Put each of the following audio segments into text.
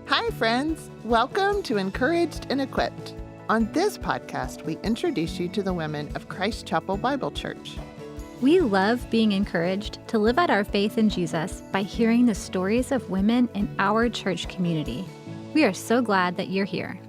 Hi, friends. Welcome to Encouraged and Equipped. On this podcast, we introduce you to the women of Christ Chapel Bible Church. We love being encouraged to live out our faith in Jesus by hearing the stories of women in our church community. We are so glad that you're here.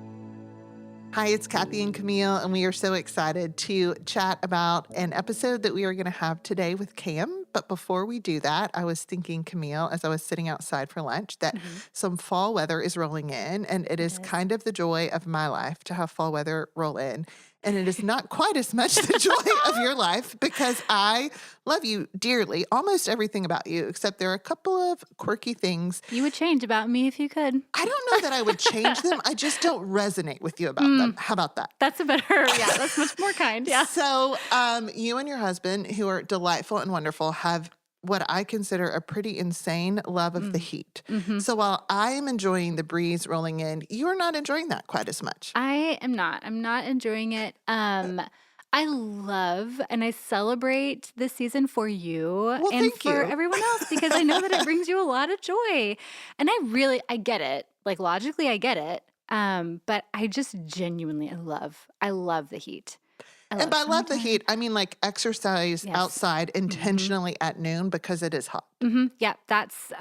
Hi, it's Kathy and Camille, and we are so excited to chat about an episode that we are going to have today with Cam. But before we do that, I was thinking, Camille, as I was sitting outside for lunch, that some fall weather is rolling in, and it is kind of the joy of my life to have fall weather roll in. And it is not quite as much the joy of your life because I love you dearly, almost everything about you, except there are a couple of quirky things. You would change about me if you could. I don't know that I would change them. I just don't resonate with you about them. How about that? That's that's much more kind. Yeah. So you and your husband, who are delightful and wonderful, have what I consider a pretty insane love of the heat. So while I am enjoying the breeze rolling in, you are not enjoying that quite as much. I am not. I'm not enjoying it. I love and I celebrate this season for you and for everyone else because I know that it brings you a lot of joy. And I get it. Like logically, I get it. But I just genuinely, I love the heat. And by love the heat, I mean like exercise outside intentionally at noon because it is hot. Yeah, that's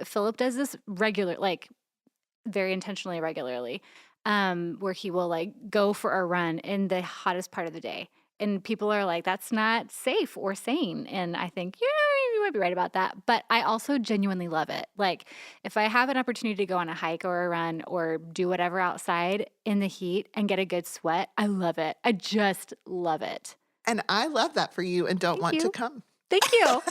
Philip does this very intentionally regularly, where he will go for a run in the hottest part of the day. And people are like, that's not safe or sane. And I think, yeah, you might be right about that. But I also genuinely love it. Like if I have an opportunity to go on a hike or a run or do whatever outside in the heat and get a good sweat, I love it. I just love it. And I love that for you and don't want to come. Thank you.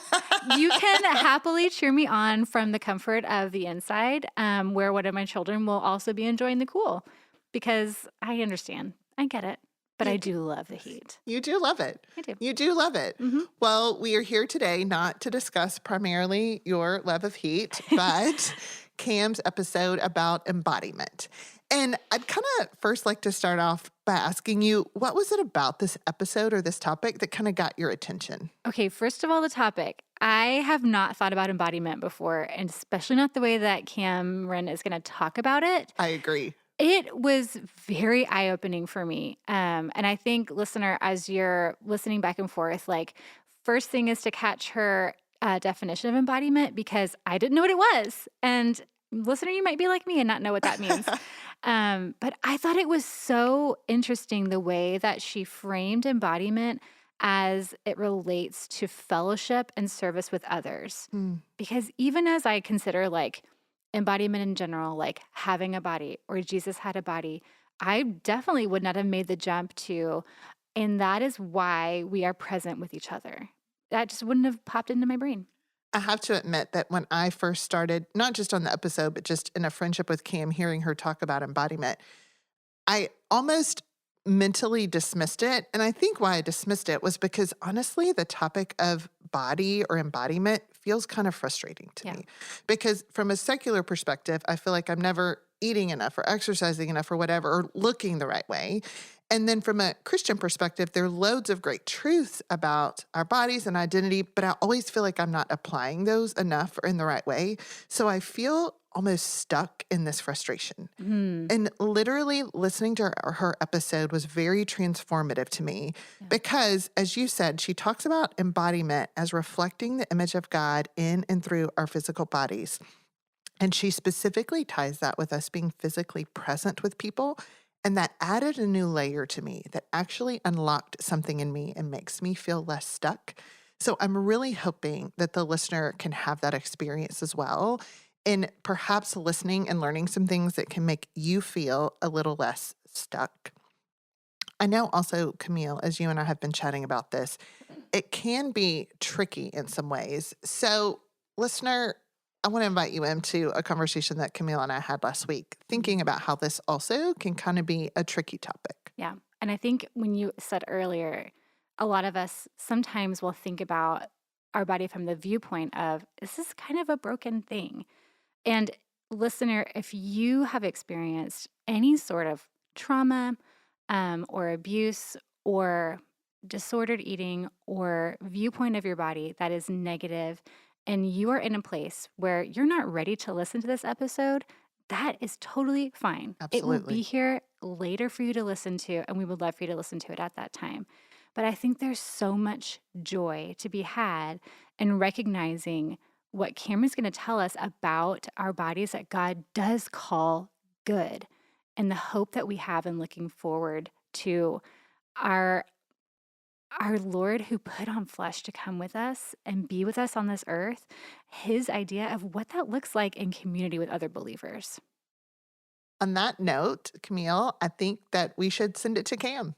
You can happily cheer me on from the comfort of the inside, where one of my children will also be enjoying the cool because I understand. I get it. But I do love the heat. You do love it. I do. You do love it. Well, we are here today not to discuss primarily your love of heat, but Cam's episode about embodiment. And I'd kind of first like to start off by asking you, what was it about this episode or this topic that kind of got your attention? Okay, first of all, the topic. I have not thought about embodiment before, and especially not the way that Cameron is going to talk about it. I agree. It was very eye-opening for me. And I think, listener, as you're listening back and forth, first thing is to catch her definition of embodiment because I didn't know what it was. And listener, you might be like me and not know what that means. But I thought it was so interesting the way that she framed embodiment as it relates to fellowship and service with others. Because even as I consider embodiment in general, like having a body or Jesus had a body, I definitely would not have made the jump to, and that is why we are present with each other. That just wouldn't have popped into my brain. I have to admit that when I first started, not just on the episode, but just in a friendship with Cam, hearing her talk about embodiment, I almost mentally dismissed it. And I think why I dismissed it was because honestly, the topic of body or embodiment feels kind of frustrating to me. Because from a secular perspective, I feel like I'm never eating enough or exercising enough or whatever, or looking the right way. And then from a Christian perspective, there are loads of great truths about our bodies and identity, but I always feel like I'm not applying those enough or in the right way. So I feel almost stuck in this frustration. And literally listening to her episode was very transformative to me because, as you said, she talks about embodiment as reflecting the image of God in and through our physical bodies. And she specifically ties that with us being physically present with people. And that added a new layer to me that actually unlocked something in me and makes me feel less stuck. So I'm really hoping that the listener can have that experience as well. And perhaps listening and learning some things that can make you feel a little less stuck. I know also, Camille, as you and I have been chatting about this, it can be tricky in some ways. So, listener, I want to invite you into a conversation that Camille and I had last week, thinking about how this also can kind of be a tricky topic. Yeah. And I think when you said earlier, a lot of us sometimes will think about our body from the viewpoint of, this is kind of a broken thing. And listener, if you have experienced any sort of trauma or abuse or disordered eating or viewpoint of your body that is negative, and you are in a place where you're not ready to listen to this episode, that is totally fine. It will be Absolutely. here later for you to listen to, and we would love for you to listen to it at that time. But I think there's so much joy to be had in recognizing what Cameron's going to tell us about our bodies that God does call good, and the hope that we have in looking forward to our our Lord who put on flesh to come with us and be with us on this earth, his idea of what that looks like in community with other believers. On that note, Camille, I think that we should send it to Cam.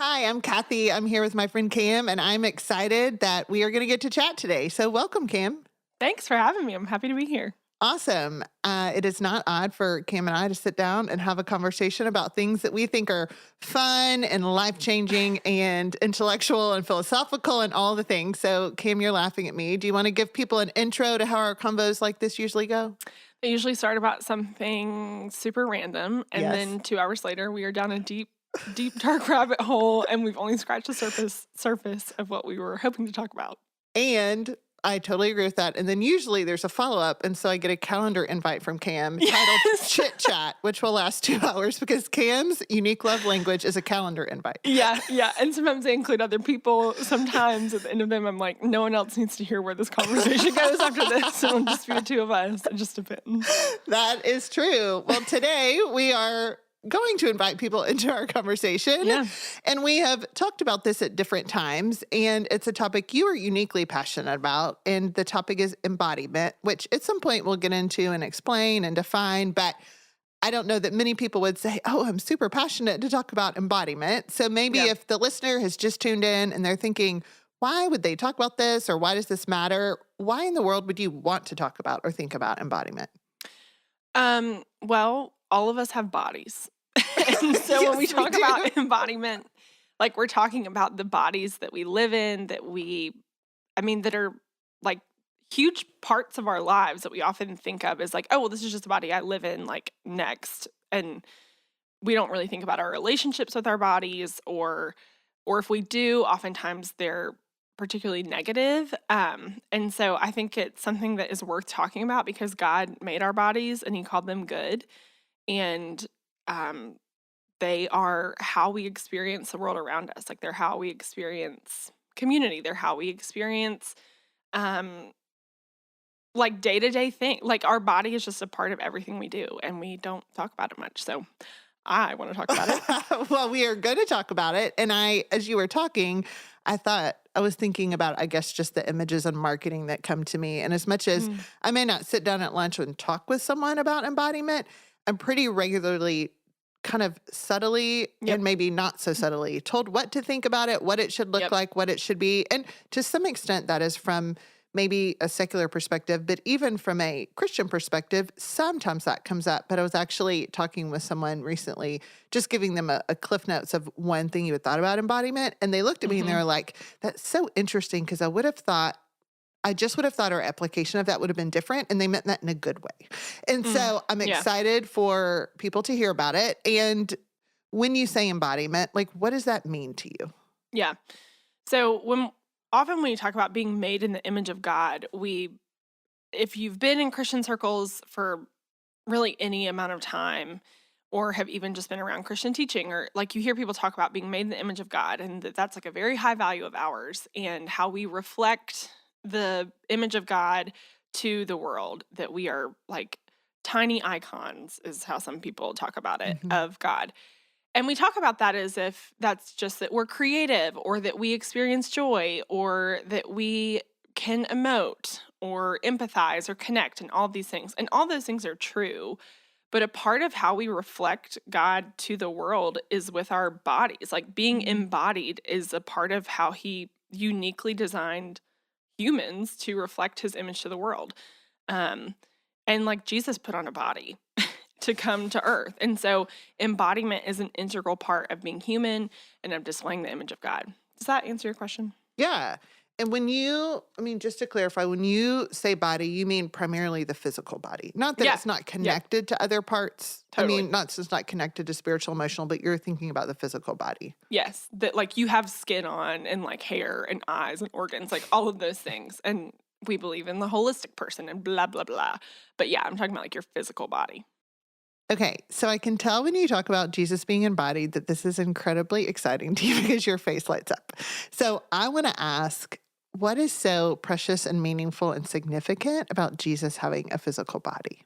Hi, I'm Kathy. I'm here with my friend Cam, and I'm excited that we are going to get to chat today. So, welcome, Cam. Thanks for having me. I'm happy to be here. Awesome. It is not odd for Cam and I to sit down and have a conversation about things that we think are fun and life changing and intellectual and philosophical and all the things. So, Cam, you're laughing at me. Do you want to give people an intro to how our combos like this usually go? They usually start about something super random, and Yes. then 2 hours later, we are down a deep, deep, dark rabbit hole, and we've only scratched the surface of what we were hoping to talk about. And I totally agree with that. And then usually there's a follow up. And so I get a calendar invite from Cam titled Yes. Chit Chat, which will last 2 hours because Cam's unique love language is a calendar invite. Yeah. And sometimes they include other people. Sometimes at the end of them, I'm like, no one else needs to hear where this conversation goes after this. It'll just be the two of us. It just depends. That is true. Well, today we are going to invite people into our conversation. Yeah. And we have talked about this at different times. And it's a topic you are uniquely passionate about. And the topic is embodiment, which at some point we'll get into and explain and define. But I don't know that many people would say, oh, I'm super passionate to talk about embodiment. So maybe Yeah. if the listener has just tuned in and they're thinking, why would they talk about this? Or why does this matter? Why in the world would you want to talk about or think about embodiment? Well, all of us have bodies. And so when we Yes, we talk do. about embodiment, like we're talking about the bodies that we live in, that are like huge parts of our lives that we often think of as like, oh, well, this is just a body I live in, like next. And we don't really think about our relationships with our bodies, or if we do, oftentimes they're particularly negative. And so I think it's something that is worth talking about because God made our bodies and he called them good. And um, they are how we experience the world around us. Like they're how we experience community. They're how we experience um, like day-to-day thing. Like our body is just a part of everything we do and we don't talk about it much. So I want to talk about it. Well, we are going to talk about it. And as you were talking, I was thinking about, I guess, just the images and marketing that come to me. And as much as Mm. I may not sit down at lunch and talk with someone about embodiment, I'm pretty regularly kind of subtly Yep. and maybe not so subtly told what to think about it, what it should look Yep. like, what it should be. And to some extent, that is from maybe a secular perspective, but even from a Christian perspective, sometimes that comes up. But I was actually talking with someone recently, just giving them a cliff notes of one thing you had thought about embodiment. And they looked at me and they Mhm. were like, that's so interesting because I just would have thought our application of that would have been different. And they meant that in a good way. And so I'm Yeah. excited for people to hear about it. And when you say embodiment, like, what does that mean to you? Yeah. So often when you talk about being made in the image of God, if you've been in Christian circles for really any amount of time, or have even just been around Christian teaching, or like you hear people talk about being made in the image of God, and that's like a very high value of ours, and how we reflect the image of God to the world, that we are like tiny icons, is how some people talk about it, Mhm. of God. And we talk about that as if that's just that we're creative, or that we experience joy, or that we can emote or empathize or connect, and all these things. And all those things are true. But a part of how we reflect God to the world is with our bodies. Like being embodied is a part of how he uniquely designed humans to reflect his image to the world. Um, and like Jesus put on a body to come to earth. And so embodiment is an integral part of being human and of displaying the image of God. Does that answer your question? Yeah. And just to clarify, when you say body, you mean primarily the physical body. Not that Yeah. it's not connected to other parts. Totally. It's not connected to spiritual, emotional, but you're thinking about the physical body. Yes. That like you have skin on and like hair and eyes and organs, like all of those things. And we believe in the holistic person and blah, blah, blah. But yeah, I'm talking about like your physical body. Okay, so I can tell when you talk about Jesus being embodied that this is incredibly exciting to you because your face lights up. So I want to ask, what is so precious and meaningful and significant about Jesus having a physical body?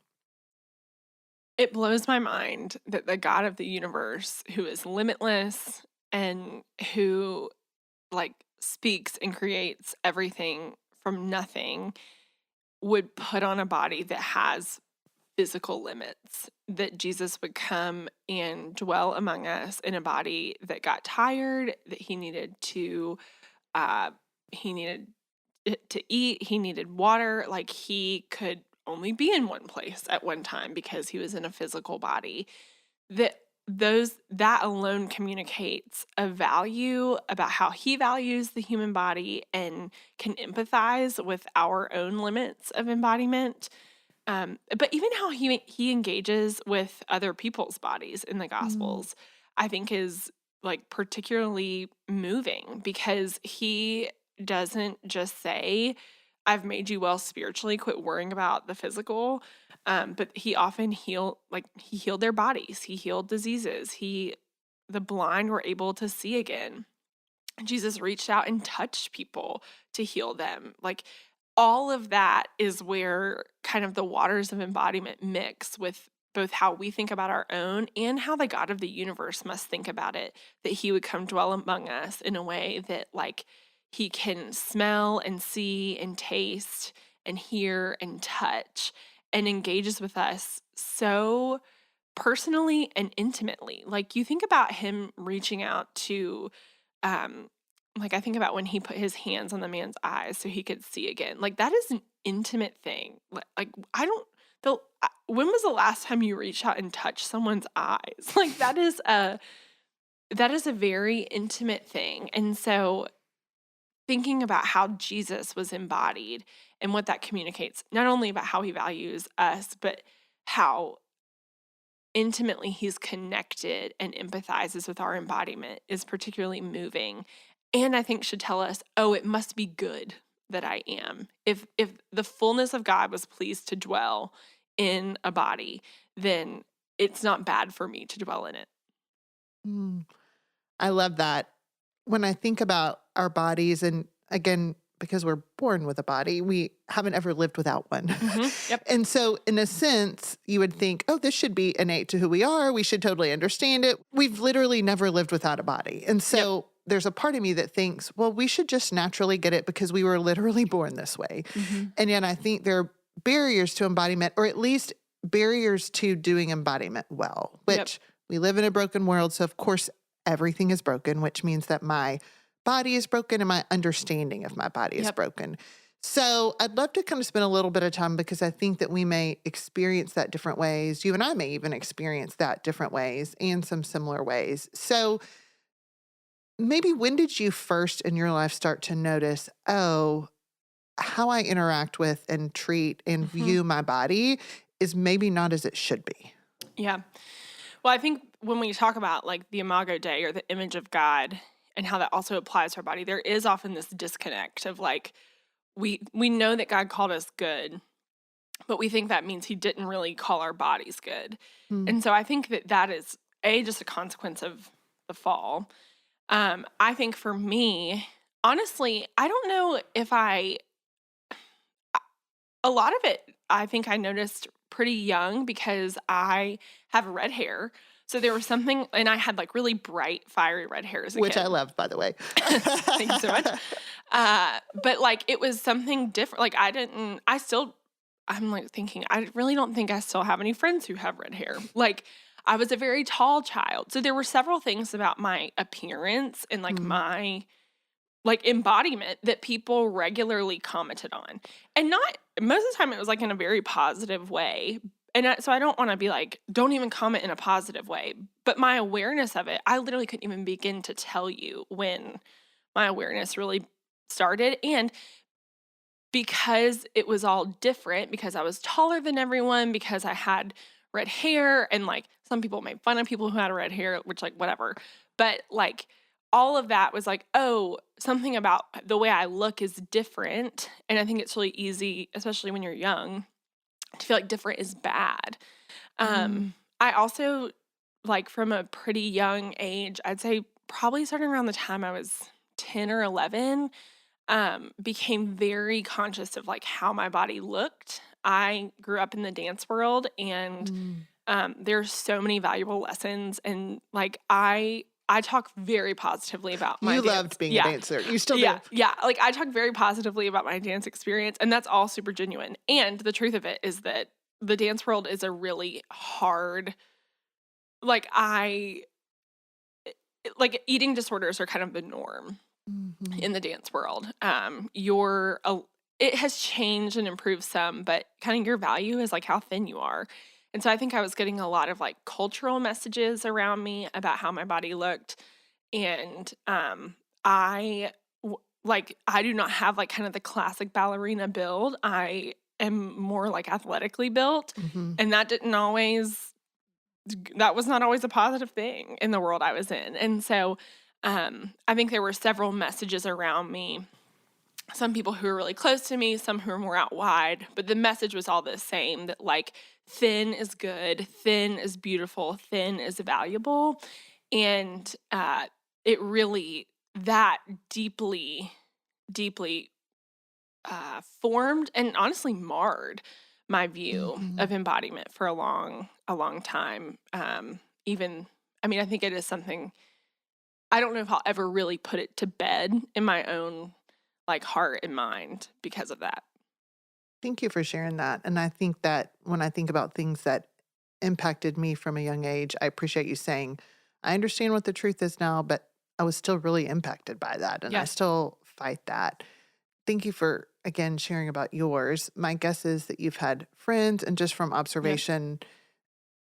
It blows my mind that the God of the universe, who is limitless and who like speaks and creates everything from nothing, would put on a body that has physical limits, that Jesus would come and dwell among us in a body that got tired, that uh he needed to eat, he needed water, like he could only be in one place at one time because he was in a physical body. That that alone communicates a value about how he values the human body and can empathize with our own limits of embodiment. But even how he engages with other people's bodies in the Mm. Gospels, I think is like particularly moving because he doesn't just say, "I've made you well spiritually. Quit worrying about the physical." But he often he healed their bodies. He healed diseases. The blind were able to see again. Jesus reached out and touched people to heal them. Like all of that is where kind of the waters of embodiment mix with both how we think about our own and how the God of the universe must think about it, that he would come dwell among us in a way that like he can smell and see and taste and hear and touch and engages with us so personally and intimately. Like you think about him reaching out to um like I think about when he put his hands on the man's eyes so he could see again. Like that is an intimate thing. Like I don't when was the last time you reached out and touched someone's eyes? Like that is a very intimate thing. And so thinking about how Jesus was embodied and what that communicates, not only about how he values us, but how intimately he's connected and empathizes with our embodiment is particularly moving, and I think should tell us, oh, it must be good that I am. If the fullness of God was pleased to dwell in a body, then it's not bad for me to dwell in it. Mm. I love that. When I think about our bodies, and again, because we're born with a body, we haven't ever lived without one. Yep. And so, in a sense, you would think, oh, this should be innate to who we are. We should totally understand it. We've literally never lived without a body. And Yep. so, there's a part of me that thinks, well, we should just naturally get it because we were literally born this way. Mhm. And yet, I think there are barriers to embodiment, or at least barriers to doing embodiment well, Yep. which we live in a broken world. So, of course, everything is broken, which means that my body is broken and my understanding of my body is Yep. broken. So I'd love to kind of spend a little bit of time because I think that we may experience that different ways. You and I may even experience that different ways and some similar ways. So maybe when did you first in your life start to notice, oh, how I interact with and treat and Mhm. view my body is maybe not as it should be? Yeah. Well, I think when we talk about like the imago Dei or the image of God and how that also applies to our body, there is often this disconnect of like we know that God called us good, but we think that means he didn't really call our bodies good. Hmm. And so I think that that is just a consequence of the fall. I think for me, honestly, I don't know if a lot of it I think I noticed pretty young because I have red hair. So there was something, and I had like really bright, fiery red hair as a Which I kid. love, by the way. Thank you so much. But like it was something different. Like I'm like thinking, I really don't think I still have any friends who have red hair. Like I was a very tall child. So there were several things about my appearance and like Hmm. my like embodiment that people regularly commented on. And not most of the time it was like in a very positive way. And so I don't want to be like, don't even comment in a positive way. But my awareness of it, I literally couldn't even begin to tell you when my awareness really started. And because it was all different, because I was taller than everyone, because I had red hair, and like some people made fun of people who had red hair, which like whatever. But like all of that was like, oh, something about the way I look is different. And I think it's really easy, especially when you're young, to feel like different is bad. Um, Mm. I also, like, from a pretty young age, I'd say probably starting around the time I was 10 or 11, became very conscious of like how my body looked. I grew up in the dance world, and Mm. there's so many valuable lessons, and like I talk very positively about my You dance. loved being a Yeah. dancer. You still Yeah, do. yeah. Like I talk very positively about my dance experience, and that's all super genuine. And the truth of it is that the dance world is a really hard, like like eating disorders are kind of the norm Mhm. in the dance world. It has changed and improved some, but kind of your value is like how thin you are. And so I think I was getting a lot of like cultural messages around me about how my body looked. And I do not have like kind of the classic ballerina build. I am more like athletically built, Mhm. and that was not always a positive thing in the world I was in. And so I think there were several messages around me. Some people who were really close to me, some who were more out wide, but the message was all the same, that like thin is good, thin is beautiful, thin is valuable. And it really, that deeply formed and honestly marred my view Mhm. of embodiment for a long time. Even, I mean, I think it is something, I don't know if I'll ever really put it to bed in my own like heart and mind because of that. Thank you for sharing that. And I think that when I think about things that impacted me from a young age, I appreciate you saying, I understand what the truth is now, but I was still really impacted by that. And I Yeah. still fight that. Thank you for, again, sharing about yours. My guess is that you've had friends, and just from Yep. observation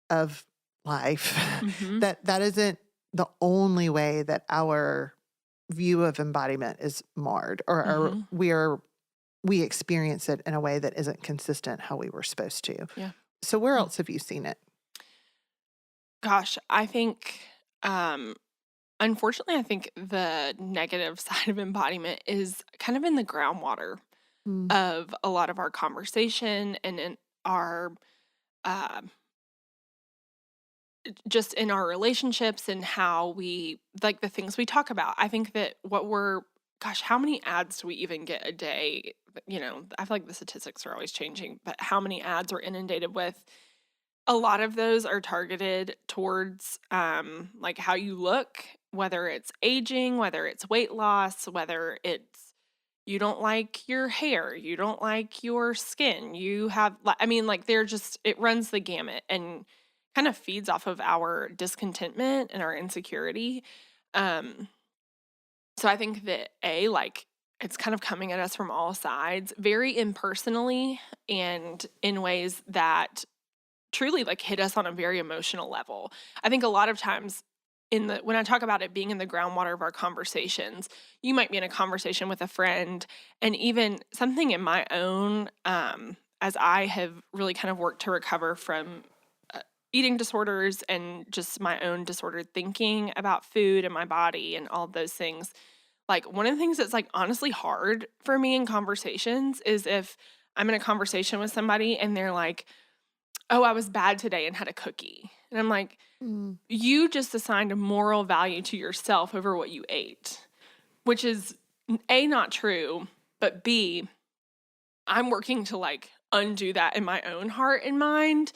of life, Mhm. that that isn't the only way that our view of embodiment is marred, or Mhm. we experience it in a way that isn't consistent how we were supposed to. Yeah. So where Mm. else have you seen it? Gosh, I think unfortunately I think the negative side of embodiment is kind of in the groundwater Mm. of a lot of our conversation and in our uh, just in our relationships and how we like the things we talk about. I think that gosh, how many ads do we even get a day? You know, I feel like the statistics are always changing, but how many ads we're inundated with? A lot of those are targeted towards like how you look, whether it's aging, whether it's weight loss, whether it's you don't like your hair, you don't like your skin, you have, I mean, like they're just, it runs the gamut and kind of feeds off of our discontentment and our insecurity. Um, so I think that like it's kind of coming at us from all sides, very impersonally and in ways that truly like hit us on a very emotional level. I think a lot of times when I talk about it being in the groundwater of our conversations, you might be in a conversation with a friend, and even something in my own as I have really kind of worked to recover from eating disorders and just my own disordered thinking about food and my body and all of those things. Like one of the things that's like honestly hard for me in conversations is if I'm in a conversation with somebody and they're like, "Oh, I was bad today and had a cookie." And I'm like, Mm. "You just assigned a moral value to yourself over what you ate," which is A, not true, but B, I'm working to like undo that in my own heart and mind.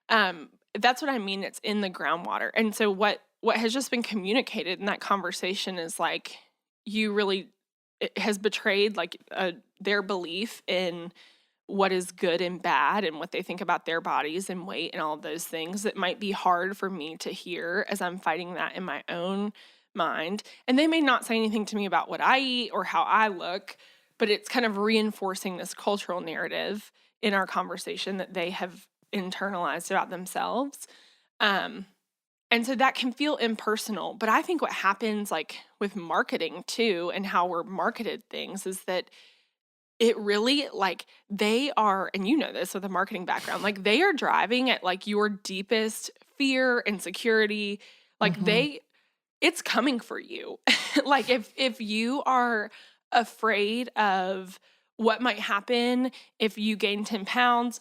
That's what I mean. It's in the groundwater. And so what has just been communicated in that conversation is like you really it has betrayed like their belief in what is good and bad and what they think about their bodies and weight and all of those things that might be hard for me to hear as I'm fighting that in my own mind. And they may not say anything to me about what I eat or how I look, but it's kind of reinforcing this cultural narrative in our conversation that they have internalized about themselves. Um, and so that can feel impersonal. But I think what happens like with marketing too and how we're marketed things is that it really like they are, and you know this with a marketing background, like they are driving at like your deepest fear, insecurity. Like Mhm. it's coming for you. Like if you are afraid of what might happen if you gain 10 pounds,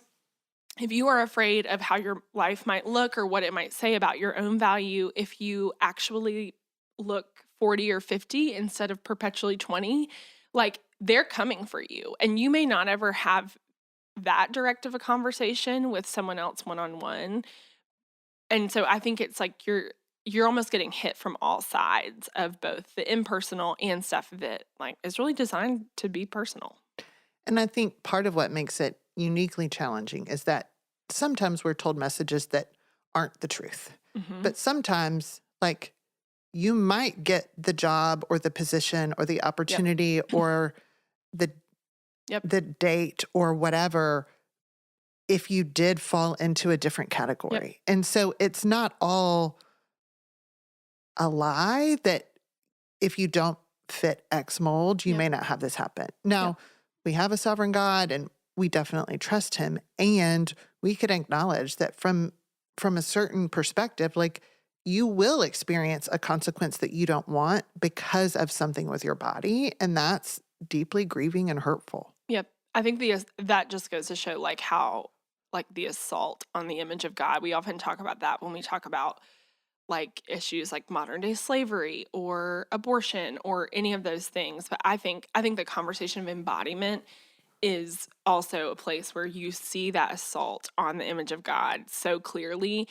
if you are afraid of how your life might look or what it might say about your own value, if you actually look 40 or 50 instead of perpetually 20, like they're coming for you. And you may not ever have that direct of a conversation with someone else one on one. And so I think it's like you're almost getting hit from all sides of both the impersonal and stuff that like is really designed to be personal. And I think part of what makes it uniquely challenging is that sometimes we're told messages that aren't the truth. Mhm. But sometimes, like, you might get the job or the position or the Yep. opportunity or the Yep. the date or whatever if you did fall into a different Yep. category. And so it's not all a lie that if you don't fit X mold, you Yep. may not have this happen. Yep. Now, we have a sovereign God and we definitely trust him. And we can acknowledge that from a certain perspective, like you will experience a consequence that you don't want because of something with your body. And that's deeply grieving and hurtful. Yep. I think that just goes to show like how like the assault on the image of God. We often talk about that when we talk about like issues like modern day slavery or abortion or any of those things. But I think the conversation of embodiment is also a place where you see that assault on the image of God so clearly.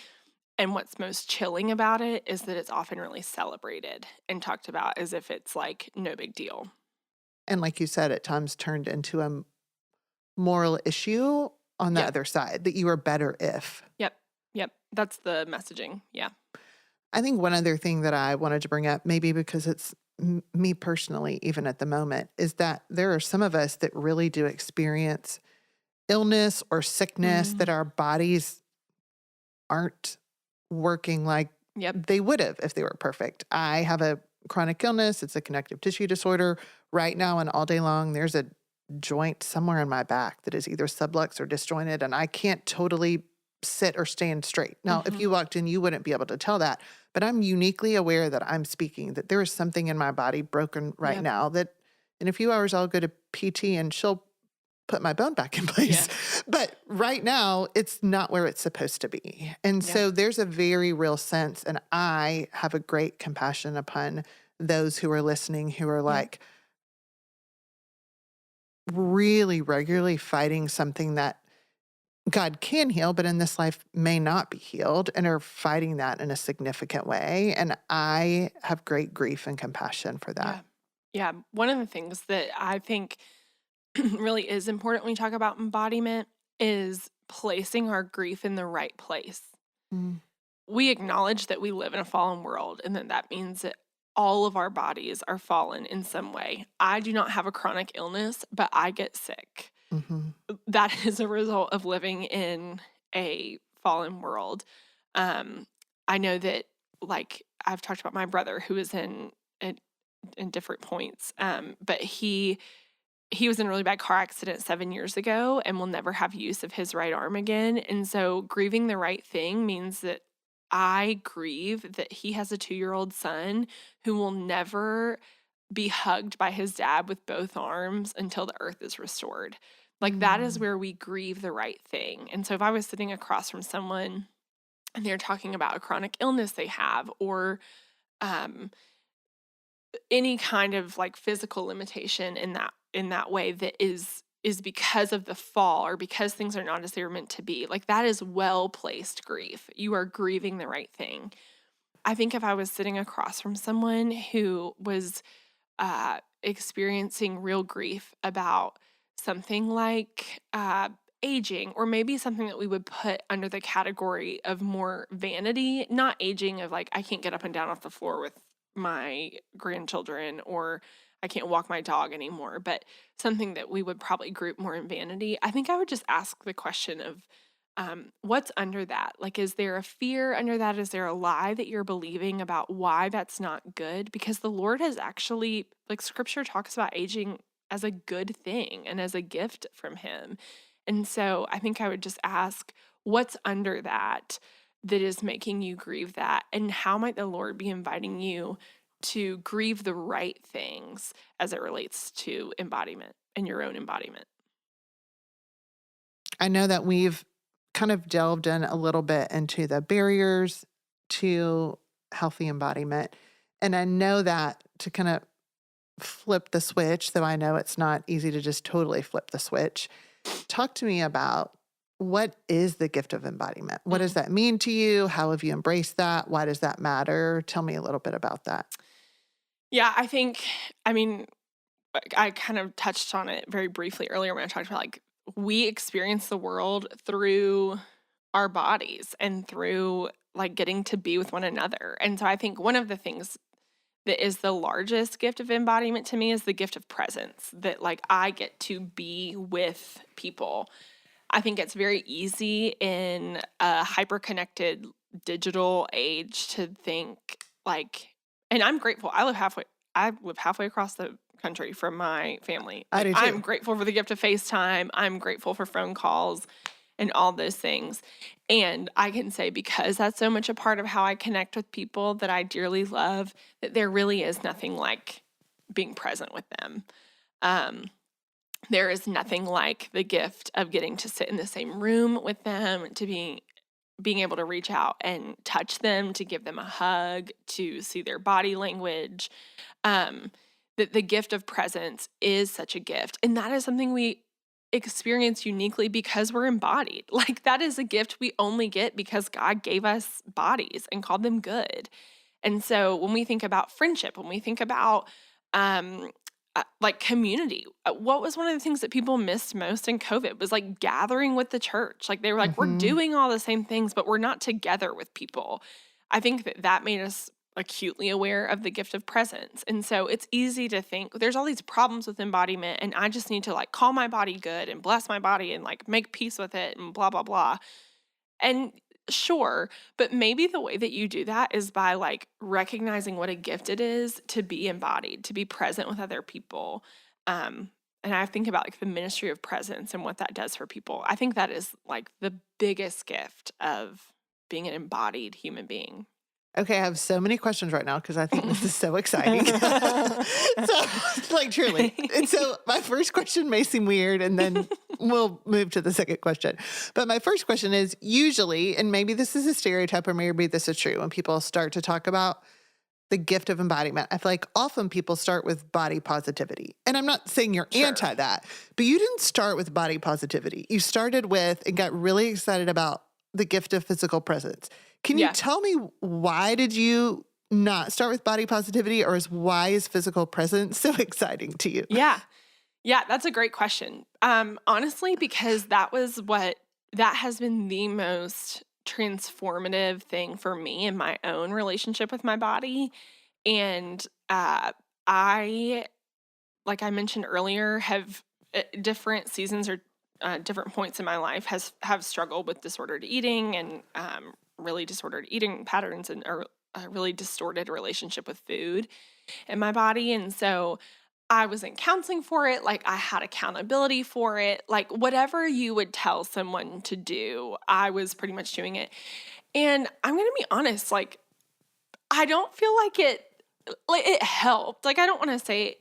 And what's most chilling about it is that it's often really celebrated and talked about as if it's like no big deal. And like you said, at times turned into a moral issue on the Yep. other side, that you are better if. Yep. Yep. That's the messaging. Yeah. I think one other thing that I wanted to bring up, maybe because it's me personally, even at the moment, is that there are some of us that really do experience illness or sickness that Mm. our bodies aren't working like Yep. they would have if they were perfect. I have a chronic illness, it's a connective tissue disorder. Right now and all day long, there's a joint somewhere in my back that is either sublux or disjointed, and I can't totally sit or stand straight. Now, if Mhm. you walked in, you wouldn't be able to tell that, but I'm uniquely aware that I'm speaking, that there is something in my body broken right Yep. now that in a few hours I'll go to PT and she'll put my bone back in place. Yeah. But right now, it's not where it's supposed to be. And Yeah. so there's a very real sense, and I have a great compassion upon those who are listening who are Yeah. like really regularly fighting something that God can heal, but in this life may not be healed, and are fighting that in a significant way. And I have great grief and compassion for Yeah. that. Yeah. One of the things that I think really is important when we talk about embodiment is placing our grief in the right place. Mm. We acknowledge that we live in a fallen world and that means that all of our bodies are fallen in some way. I do not have a chronic illness, but I get sick. Mhm. That is a result of living in a fallen world. Um, I know that, like, I've talked about my brother who is in different points, but he was in a really bad car accident 7 years ago and will never have use of his right arm again. And so, grieving the right thing means that I grieve that he has a 2-year-old son who will never be hugged by his dad with both arms until the earth is restored. Like, that is Mm. where we grieve the right thing. And so, if I was sitting across from someone and they're talking about a chronic illness they have, or um, any kind of like physical limitation in that way that is because of the fall or because things are not as they were meant to be, like that is well placed grief. You are grieving the right thing. I think if I was sitting across from someone who was experiencing real grief about something like aging, or maybe something that we would put under the category of more vanity, not aging of like, I can't get up and down off the floor with my grandchildren, or I can't walk my dog anymore, but something that we would probably group more in vanity. I think I would just ask the question of, what's under that? Like, is there a fear under that? Is there a lie that you're believing about why that's not good? Because the Lord has actually, like, scripture talks about aging as a good thing and as a gift from Him. And so I think I would just ask, what's under that that is making you grieve that? And how might the Lord be inviting you to grieve the right things as it relates to embodiment and your own embodiment? I know that we've kind of delved in a little bit into the barriers to healthy embodiment. And I know that to kind of flip the switch, though I know it's not easy to just totally flip the switch, talk to me about what is the gift of embodiment? What does Mm. that mean to you? How have you embraced that? Why does that matter? Tell me a little bit about that. Yeah, I mean, I kind of touched on it very briefly earlier when I talked about like we experience the world through our bodies and through like getting to be with one another. And so I think one of the things that is the largest gift of embodiment to me is the gift of presence, that like I get to be with people. I think it's very easy in a hyper connected digital age to think like, and I'm grateful. I live halfway across the country from my family. I Like do I'm too. grateful for the gift of FaceTime. I'm grateful for phone calls and all those things. And I can say, because that's so much a part of how I connect with people that I dearly love, that there really is nothing like being present with them. Um, there is nothing like the gift of getting to sit in the same room with them, to being able to reach out and touch them, to give them a hug, to see their body language. Um, the gift of presence is such a gift. And that is something we experience uniquely because we're embodied. Like that is a gift we only get because God gave us bodies and called them good. And so when we think about friendship, when we think about um, like community, what was one of the things that people missed most in COVID was like gathering with the church. Like they were like, we're Hmm. doing all the same things, but we're not together with people. I think that made us acutely aware of the gift of presence. And so it's easy to think there's all these problems with embodiment and I just need to like call my body good and bless my body and like make peace with it and blah, blah, blah. And sure, but maybe the way that you do that is by like recognizing what a gift it is to be embodied, to be present with other people. And I think about like the ministry of presence and what that does for people. I think that is like the biggest gift of being an embodied human Okay, I have so many questions right now because I think this is so exciting. So, like, truly. And so, my first question may seem weird, and then we'll move to the second question. But my first question is usually, and maybe this is a stereotype or maybe this is true, when people start to talk about the gift of embodiment, I feel like often people start with body positivity. And I'm not saying you're Sure. anti that, but you didn't start with body positivity. You started with and got really excited about the gift of physical presence. Can you Yeah. tell me why did you not start with body positivity, or why is physical presence so exciting to you? Yeah. Yeah, that's a great question. Honestly, because that has been the most transformative thing for me in my own relationship with my body. And I, like I mentioned earlier, have at different seasons or different points in my life have struggled with disordered eating and really disordered eating patterns and a really distorted relationship with food in my body. And so I was in counseling for it, like I had accountability for it, like whatever you would tell someone to do, I was pretty much doing it. And I'm going to be honest, like I don't feel like it helped. Like I don't want to say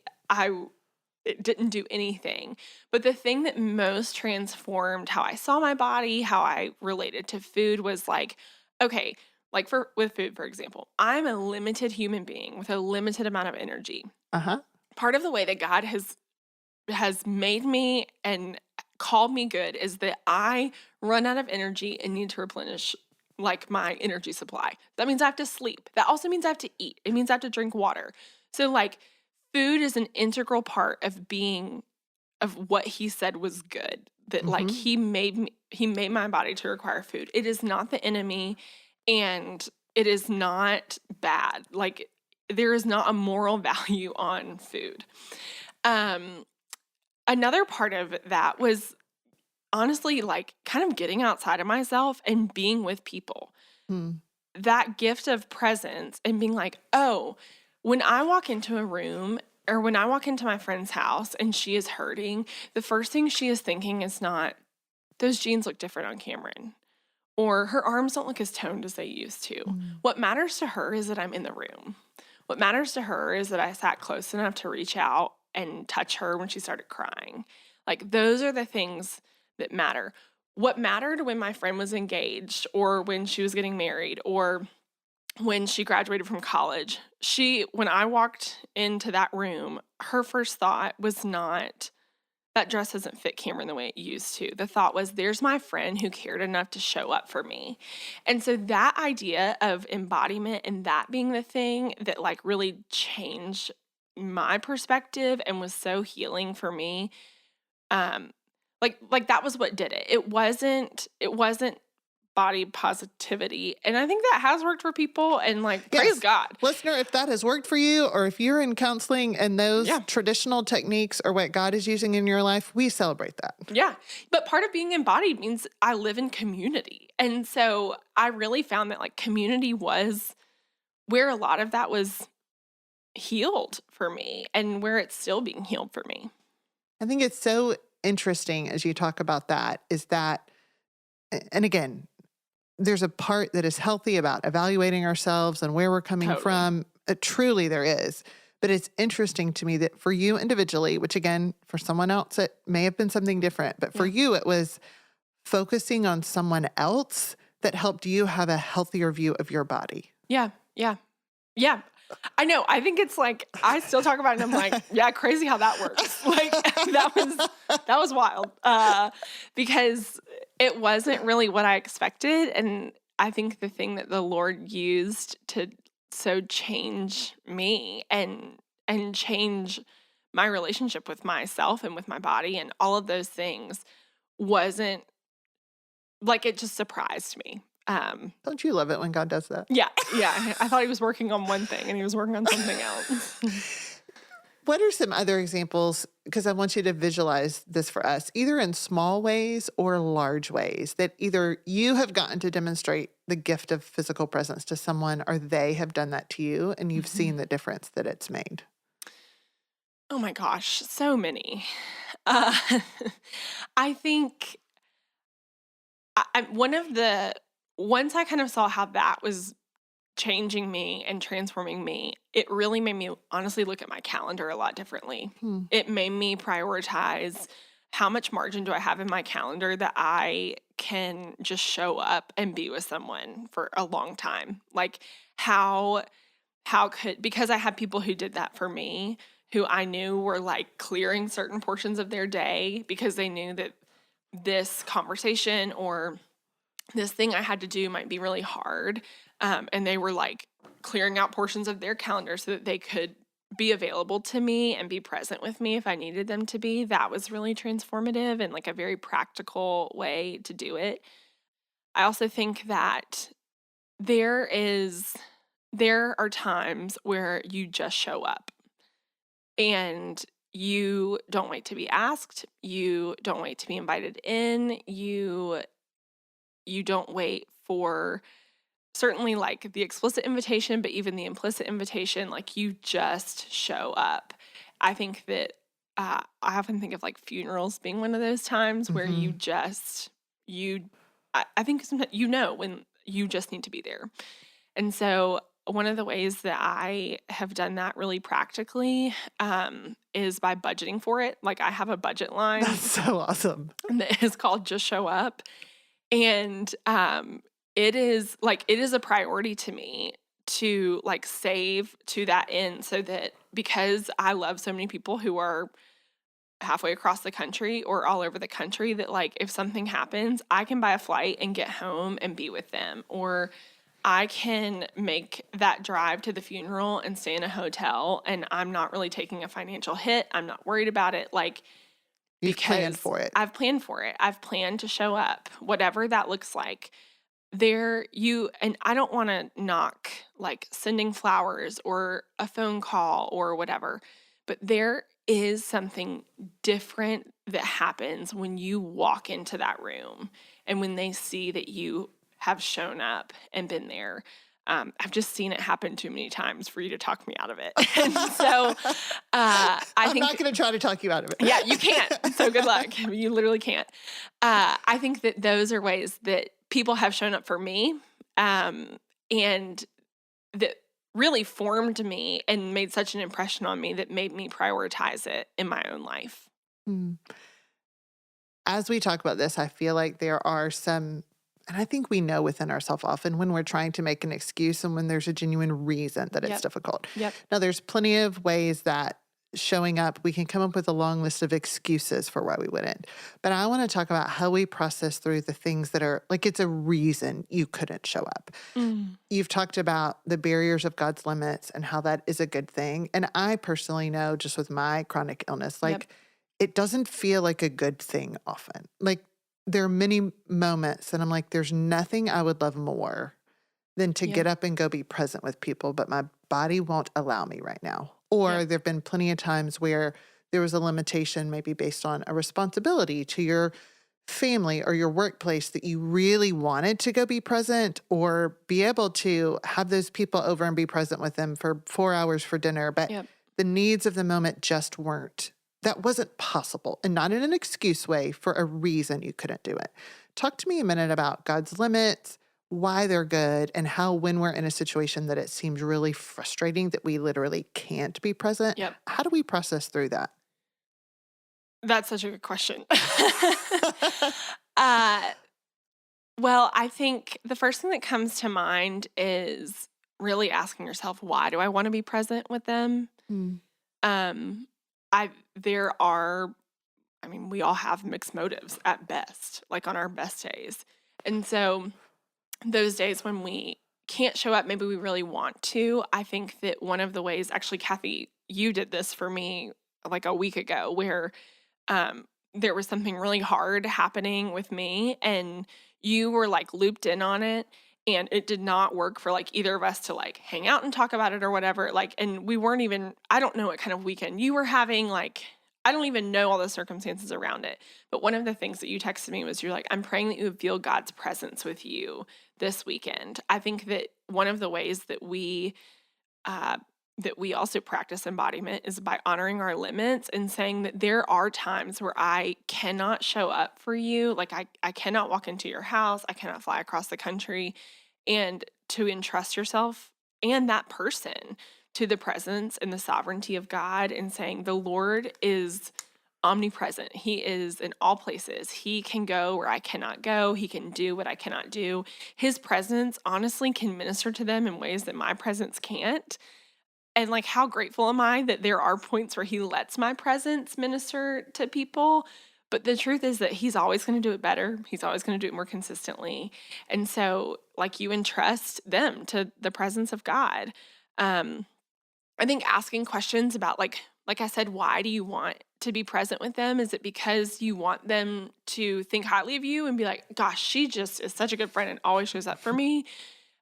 it didn't do anything, but the thing that most transformed how I saw my body, how I related to food was like, okay, like with food for example, I'm a limited human being with a limited amount of energy. Uh huh. Part of the way that God has made me and called me good is that I run out of energy and need to replenish like my energy supply. That means I have to sleep. That also means I have to eat. It means I have to drink water. So like food is an integral part of being of what he said was good. That like Mm-hmm. he made my body to require food. It is not the enemy and it is not bad. Like there is not a moral value on food. Um Another part of that was honestly like kind of getting outside of myself and being with people. Hmm. That gift of presence and being like, oh, when I walk into a room or when I walk into my friend's house and she is hurting, the first thing she is thinking is not, those jeans look different on Cameron. or her arms don't look as toned as they used to. Mm. What matters to her is that I'm in the room. What matters to her is that I sat close enough to reach out and touch her when she started crying. Like, those are the things that matter. What mattered when my friend was engaged, or when she was getting married, or when she graduated from college, when I walked into that room, her first thought was not, that dress doesn't fit Cameron the way it used to. The thought was, there's my friend who cared enough to show up for me. And so that idea of embodiment and that being the thing that like really changed my perspective and was so healing for me, like that was what did it. It wasn't body positivity. And I think that has worked for people, and like, praise Yes. God. Listener, if that has worked for you, or if you're in counseling and those Yeah. traditional techniques are what God is using in your life, we celebrate that. Yeah. But part of being embodied means I live in community. And so I really found that like community was where a lot of that was healed for me, and where it's still being healed for me. I think it's so interesting as you talk about that, is that, and again, there's a part that is healthy about evaluating ourselves and where we're coming Totally. from. Truly there is. But it's interesting to me that for you individually, which again, for someone else, it may have been something different, but for you, it was focusing on someone else that helped you have a healthier view of your body. Yeah. Yeah. Yeah. I know. I think it's like, I still talk about it and I'm like, yeah, crazy how that works. Like that was wild. Because it wasn't really what I expected. And I think the thing that the Lord used to so change me and change my relationship with myself and with my body and all of those things wasn't like, it just surprised me. Don't you love it when God does that? Yeah. I thought he was working on one thing and he was working on something else. What are some other examples? Because I want you to visualize this for us, either in small ways or large ways, that either you have gotten to demonstrate the gift of physical presence to someone, or they have done that to you and you've seen the difference that it's made. Oh my gosh, so many. Uh, I think once I kind of saw how that was changing me and transforming me, it really made me honestly look at my calendar a lot differently. It made me prioritize, how much margin do I have in my calendar that I can just show up and be with someone for a long time? Like, because I had people who did that for me, who I knew were like clearing certain portions of their day because they knew that this conversation or this thing I had to do might be really hard. And they were like clearing out portions of their calendar so that they could be available to me and be present with me if I needed them to be. That was really transformative and like a very practical way to do it. I also think that there are times where you just show up and you don't wait to be asked. You don't wait to be invited in. You don't wait for certainly like the explicit invitation, but even the implicit invitation, like you just show up. I think that I often think of like funerals being one of those times where I think sometimes when you just need to be there. And so one of the ways that I have done that really practically is by budgeting for it. Like, I have a budget line That's so awesome. that is called Just Show Up. And it is a priority to me to like save to that end, so that, because I love so many people who are halfway across the country or all over the country, that like if something happens, I can buy a flight and get home and be with them, or I can make that drive to the funeral and stay in a hotel and I'm not really taking a financial hit. I'm not worried about it. Like, You've planned because for it. I've planned for it. I've planned to show up, whatever that looks like. And I don't want to knock like sending flowers or a phone call or whatever, but there is something different that happens when you walk into that room and when they see that you have shown up and been there. I've just seen it happen too many times for you to talk me out of it. And so I'm not going to try to talk you out of it. Yeah, you can't. So good luck. You literally can't. I think that those are ways that people have shown up for me, and that really formed me and made such an impression on me that made me prioritize it in my own life. Mm. As we talk about this, I feel like there are some, and I think we know within ourselves often when we're trying to make an excuse and when there's a genuine reason that it's Yep. difficult. Yep. Now, there's plenty of ways that showing up, we can come up with a long list of excuses for why we wouldn't. But I want to talk about how we process through the things that are like it's a reason you couldn't show up. Mm. You've talked about the barriers of God's limits and how that is a good thing. And I personally know just with my chronic illness, Yep. like it doesn't feel like a good thing often. Like there are many moments that I'm like, there's nothing I would love more than to Yep. get up and go be present with people, but my body won't allow me right now. Or Yep. there have been plenty of times where there was a limitation, maybe based on a responsibility to your family or your workplace that you really wanted to go be present or be able to have those people over and be present with them for 4 hours for dinner. But Yep. the needs of the moment just weren't. That wasn't possible, and not in an excuse way, for a reason you couldn't do it. Talk to me a minute about God's limits, why they're good, and how when we're in a situation that it seems really frustrating that we literally can't be present, Yep. how do we process through that? That's such a good question. uh, well, I think the first thing that comes to mind is really asking yourself, why do I want to be present with them? Mm. Um, there are, I mean, we all have mixed motives at best, like on our best days. And so those days when we can't show up, maybe we really want to. I think that one of the ways, actually, Kathy, you did this for me like a week ago, where there was something really hard happening with me, and you were like looped in on it. And it did not work for like either of us to like hang out and talk about it or whatever. Like, and we weren't even, I don't know what kind of weekend you were having. Like, I don't even know all the circumstances around it. But one of the things that you texted me was you're like, I'm praying that you would feel God's presence with you this weekend. I think that one of the ways that we also practice embodiment is by honoring our limits and saying that there are times where I cannot show up for you. Like I cannot walk into your house. I cannot fly across the country. And to entrust yourself and that person to the presence and the sovereignty of God, and saying the Lord is omnipresent. He is in all places. He can go where I cannot go. He can do what I cannot do. His presence honestly can minister to them in ways that my presence can't. And like, how grateful am I that there are points where he lets my presence minister to people. But the truth is that he's always going to do it better. He's always going to do it more consistently. And so like, you entrust them to the presence of God. I think asking questions about like I said, why do you want to be present with them? Is it because you want them to think highly of you and be like, gosh, she just is such a good friend and always shows up for me?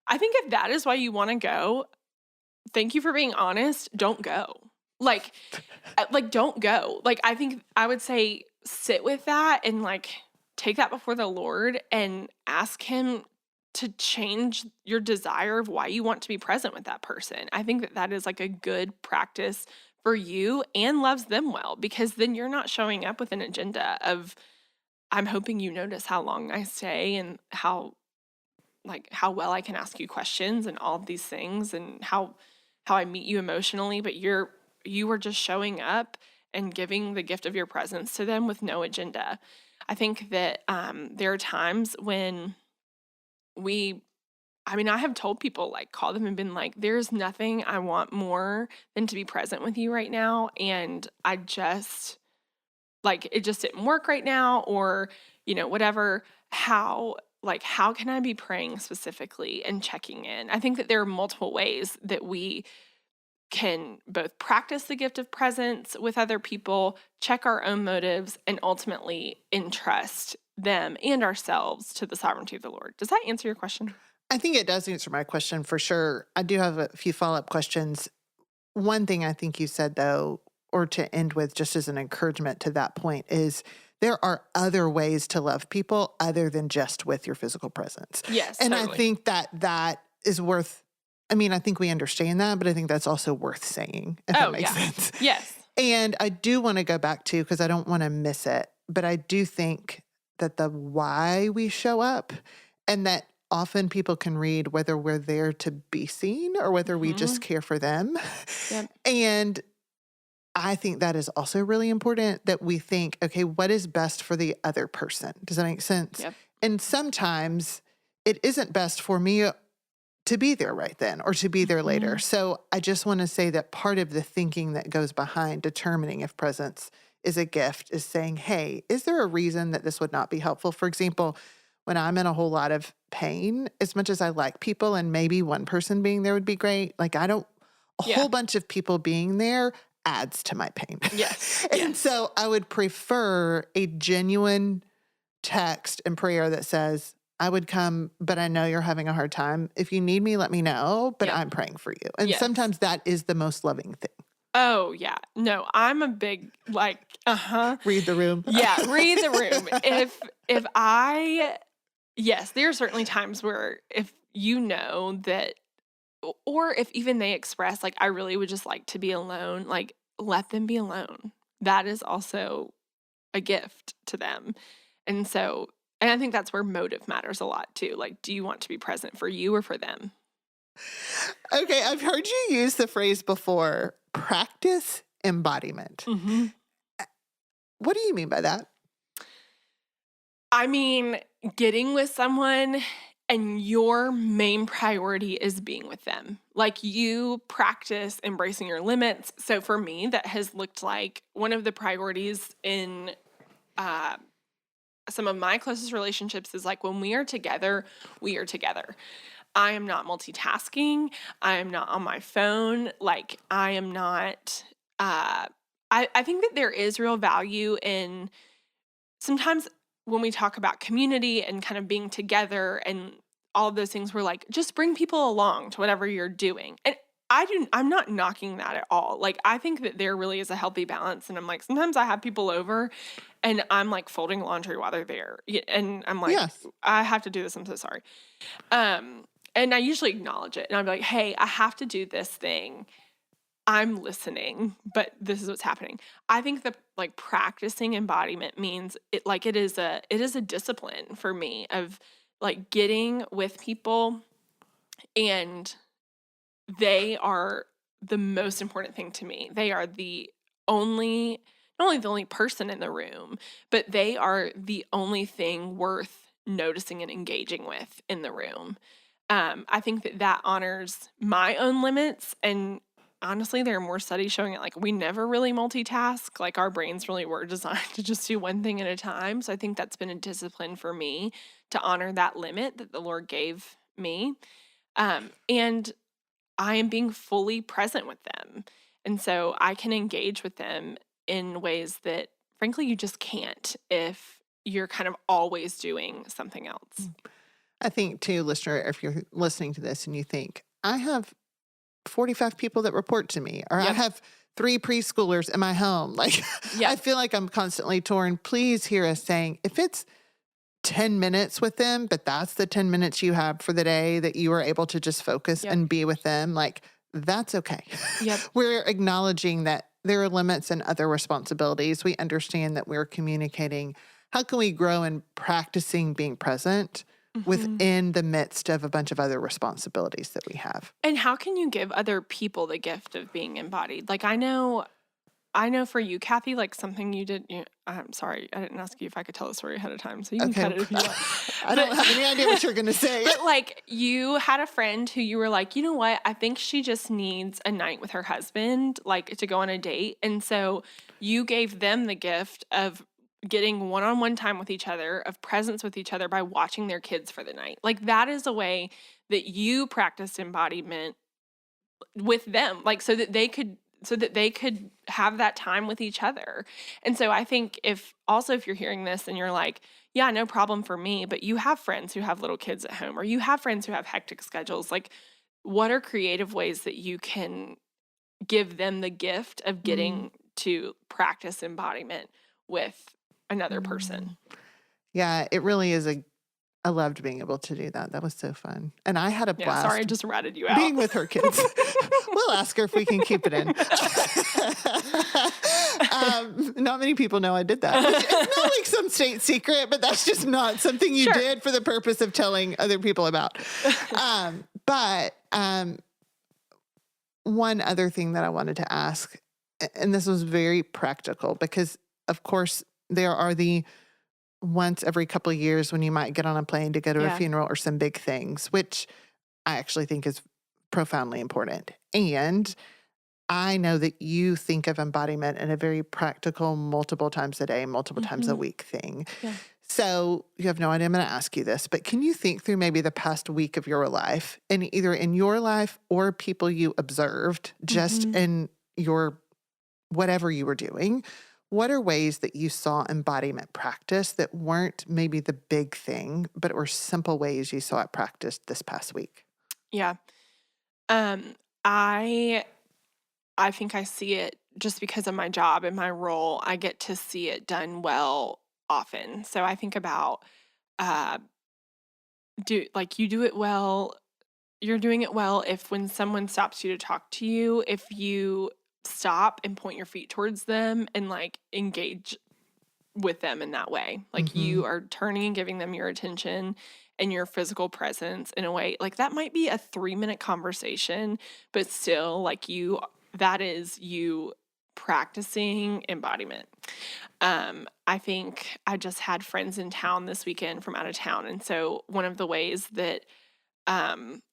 I think if that is why you want to go, thank you for being honest. Don't go. Like, don't go. Like, I think I would say sit with that and like take that before the Lord and ask him to change your desire of why you want to be present with that person. I think that that is like a good practice for you and loves them well, because then you're not showing up with an agenda of, I'm hoping you notice how long I stay and how well I can ask you questions and all of these things and how I meet you emotionally, but you are just showing up and giving the gift of your presence to them with no agenda. I think that there are times when I have told people, like, call them and been like, there's nothing I want more than to be present with you right now. And I just, like, it just didn't work right now, or, whatever. How can I be praying specifically and checking in? I think that there are multiple ways that we can both practice the gift of presence with other people, check our own motives, and ultimately entrust them and ourselves to the sovereignty of the Lord. Does that answer your question? I think it does answer my question for sure. I do have a few follow-up questions. One thing I think you said, though, or to end with just as an encouragement to that point, is there are other ways to love people other than just with your physical presence. Yes, And totally. I think that is worth, I think we understand that, but I think that's also worth saying, if that makes sense. Yes. And I do want to go back to, because I don't want to miss it, but I do think that the why we show up and that often people can read whether we're there to be seen or whether we just Mhm. care for them. Yep. And I think that is also really important that we think, okay, what is best for the other person? Does that make sense? Yep. And sometimes it isn't best for me to be there right then or to be there later. Mhm. So I just want to say that part of the thinking that goes behind determining if presence is a gift is saying, hey, is there a reason that this would not be helpful? For example, when I'm in a whole lot of pain, as much as I like people and maybe one person being there would be great, like a Yeah. whole bunch of people being there adds to my pain. Yes. And Yes. so I would prefer a genuine text and prayer that says, I would come, but I know you're having a hard time. If you need me, let me know, but Yep. I'm praying for you. And Yes. sometimes that is the most loving thing. Oh, yeah. No, I'm a big like, uh-huh. Read the room. Yeah, read the room. If I yes, there are certainly times where if you know that or if even they express like I really would just like to be alone, like let them be alone. That is also a gift to them. And so and I think that's where motive matters a lot too. Like, do you want to be present for you or for them? Okay, I've heard you use the phrase before, practice embodiment. Mhm. What do you mean by that? I mean, getting with someone and your main priority is being with them. Like you practice embracing your limits. So for me, that has looked like one of the priorities in uh, some of my closest relationships is like when we are together, we are together. I am not multitasking. I am not on my phone. Like I am not. I think that there is real value in sometimes when we talk about community and kind of being together and all of those things, we're like, just bring people along to whatever you're doing. And I'm not knocking that at all. Like, I think that there really is a healthy balance. And I'm like, sometimes I have people over and I'm like folding laundry while they're there. And I'm like, Yes. I have to do this. I'm so sorry. And I usually acknowledge it and I'm like, hey, I have to do this thing. I'm listening, but this is what's happening. I think that like practicing embodiment means it is a discipline for me of like getting with people and they are the most important thing to me. They are the only not only the only person in the room, but they are the only thing worth noticing and engaging with in the room. I think that that honors my own limits. And honestly, there are more studies showing it like we never really multitask. Like our brains really were designed to just do one thing at a time. So I think that's been a discipline for me to honor that limit that the Lord gave me. And I am being fully present with them. And so I can engage with them in ways that, frankly, you just can't if you're kind of always doing something else. I think too, listener, if you're listening to this and you think, I have 45 people that report to me, or I Yep. have 3 preschoolers in my home. Like, I Yep. feel like I'm constantly torn. Please hear us saying, if it's 10 minutes with them, but that's the 10 minutes you have for the day that you are able to just focus Yep. and be with them, like, that's okay. Yep. We're acknowledging that there are limits and other responsibilities. We understand that we're communicating. How can we grow in practicing being present Mhm. within the midst of a bunch of other responsibilities that we have? And how can you give other people the gift of being embodied? Like I know for you, Kathy, like something you did. I'm sorry, I didn't ask you if I could tell the story ahead of time, so you can Okay. cut it if you want. I But don't have any idea what you're going to say. but like you had a friend who you were like, you know what? I think she just needs a night with her husband, like to go on a date, and so you gave them the gift of getting one-on-one time with each other, of presence with each other by watching their kids for the night. Like that is a way that you practiced embodiment with them, like so that they could have that time with each other. And so I think if you're hearing this and you're like, yeah, no problem for me, but you have friends who have little kids at home or you have friends who have hectic schedules, like what are creative ways that you can give them the gift of Mm, getting to practice embodiment with another mm. person? Yeah, it really is I loved being able to do that. That was so fun. And I had a Yeah, sorry, I blast just ratted you out. being with her kids. We'll ask her if we can keep it in. Not many people know I did that. It's not like some state secret, but that's just not something you Sure. did for the purpose of telling other people about. But one other thing that I wanted to ask, and this was very practical because, of course, there are the once every couple of years when you might get on a plane to go to a Yeah. funeral or some big things, which I actually think is profoundly important. And I know that you think of embodiment in a very practical, multiple times a day, multiple times a week thing. Yeah. So you have no idea I'm going to ask you this, but can you think through maybe the past week of your life and either in your life or people you observed just in your whatever you were doing? What are ways that you saw embodiment practice that weren't maybe the big thing, but were simple ways you saw it practiced this past week? Yeah. I think I see it just because of my job and my role. I get to see it done well often. So I think about uh you do it well. You're doing it well if when someone stops you to talk to you, if you stop and point your feet towards them and like engage with them in that way. Like you are turning and giving them your attention and your physical presence in a way like that might be a 3-minute conversation, but still like that is you practicing embodiment. I think I just had friends in town this weekend from out of town. And so one of the ways that um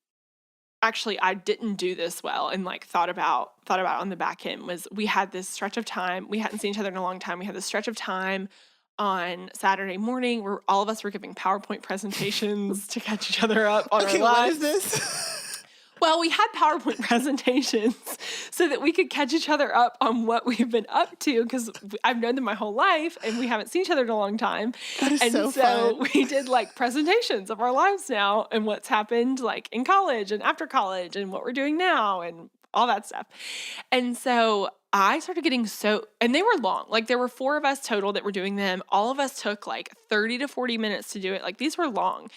actually I didn't do this well and like thought about on the back end was we had this stretch of time. We hadn't seen each other in a long time. We had this stretch of time on Saturday morning where all of us were giving PowerPoint presentations to catch each other up on Okay, our what is lives. this? Well, we had PowerPoint presentations so that we could catch each other up on what we've been up to because I've known them my whole life and we haven't seen each other in a long time. That is And so so fun. we did like presentations of our lives now and what's happened like in college and after college and what we're doing now and all that stuff. And so I started getting and they were long. Like there were 4 of us total that were doing them. All of us took like 30 to 40 minutes to do it. Like these were long.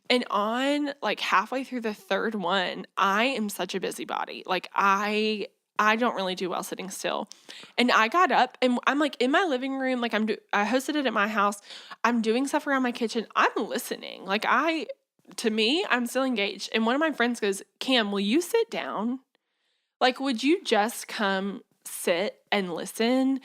And on like halfway through the third one, I am such a busybody. Like I don't really do well sitting still. And I got up and I'm like in my living room, like I hosted it at my house. I'm doing stuff around my kitchen. I'm listening. Like to me, I'm still engaged. And one of my friends goes, "Cam, will you sit down? Like, would you just come sit and listen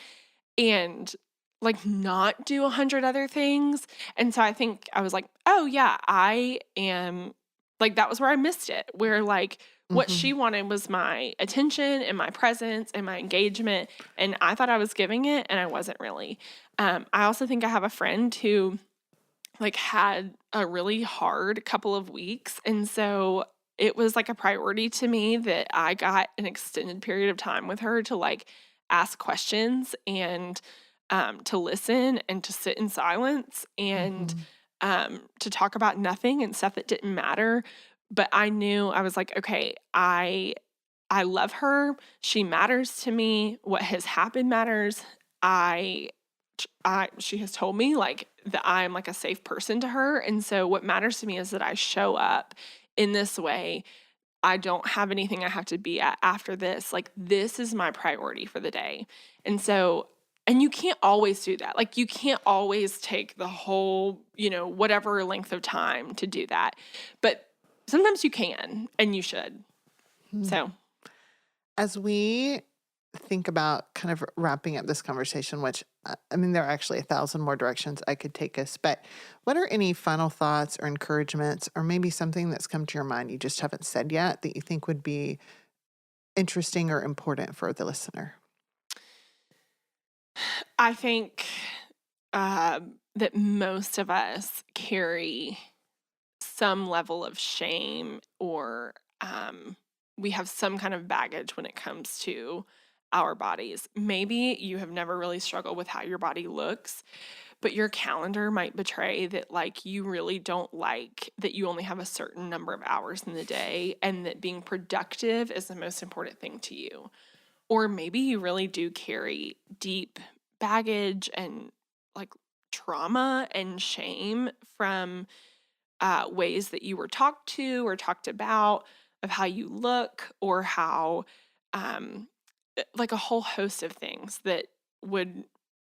and like not do 100 other things?" And so I think I was like, oh yeah, I am like, that was where I missed it, where like what she wanted was my attention and my presence and my engagement. And I thought I was giving it and I wasn't really. I also think I have a friend who like had a really hard couple of weeks. And so it was like a priority to me that I got an extended period of time with her to like ask questions and to listen and to sit in silence and to talk about nothing and stuff that didn't matter. But I knew I was like, okay, I love her. She matters to me. What has happened matters. She has told me like that I'm like a safe person to her. And so what matters to me is that I show up in this way. I don't have anything I have to be at after this. Like this is my priority for the day. And so, and you can't always do that. Like you can't always take the whole, whatever length of time to do that. But sometimes you can and you should. So As we think about kind of wrapping up this conversation, which I mean, there are actually 1,000 more directions I could take us, but what are any final thoughts or encouragements or maybe something that's come to your mind you just haven't said yet that you think would be interesting or important for the listener? I think that most of us carry some level of shame or we have some kind of baggage when it comes to our bodies. Maybe you have never really struggled with how your body looks, but your calendar might betray that like you really don't like that you only have a certain number of hours in the day and that being productive is the most important thing to you. Or maybe you really do carry deep baggage and like trauma and shame from ways that you were talked to or talked about, of how you look, or how, um, like a whole host of things that would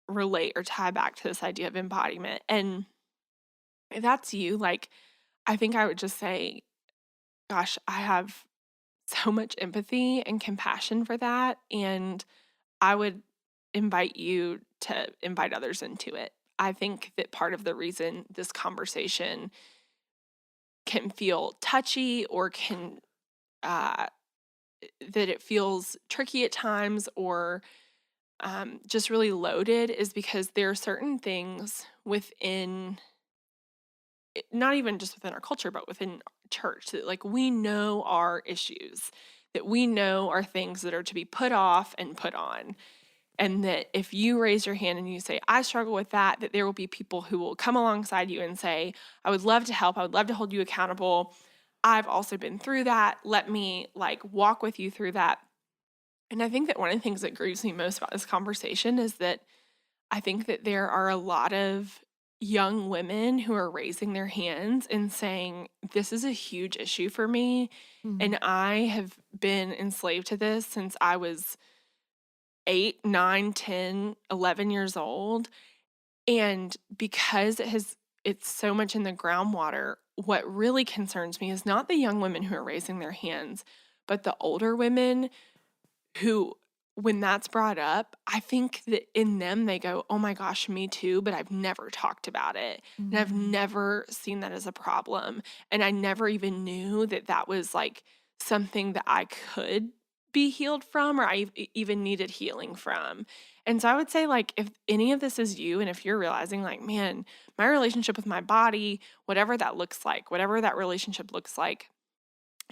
relate or tie back to this idea of embodiment. And if that's you, like, I think I would just say, gosh, I have so much empathy and compassion for that. And I would invite you to invite others into it. I think that part of the reason this conversation can feel touchy or can, uh, that it feels tricky at times or just really loaded is because there are certain things within, not even just within our culture, but within church that like we know are issues, that we know are things that are to be put off and put on. And that if you raise your hand and you say, I struggle with that, that there will be people who will come alongside you and say, I would love to help. I would love to hold you accountable. I've also been through that. Let me like walk with you through that. And I think that one of the things that grieves me most about this conversation is that I think that there are a lot of young women who are raising their hands and saying, this is a huge issue for me. Mm. And I have been enslaved to this since I was 8, 9, 10, 11 years old. And because it's so much in the groundwater, what really concerns me is not the young women who are raising their hands, but the older women who, when that's brought up, I think that in them they go, oh my gosh, me too, but I've never talked about it. And I've Mm. never seen that as a problem. And I never even knew that that was like something that I could be healed from or even needed healing from. And so I would say, like, if any of this is you, and if you're realizing, like, man, my relationship with my body, whatever that looks like, whatever that relationship looks like,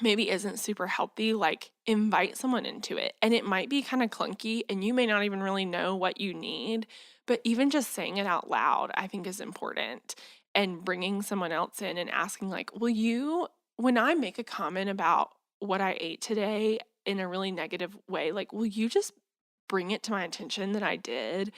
maybe isn't super healthy, like invite someone into it. And it might be kind of clunky and you may not even really know what you need, but even just saying it out loud, I think is important. And bringing someone else in and asking, like, will you, when I make a comment about what I ate today in a really negative way, like, will you just bring it to my attention that I did?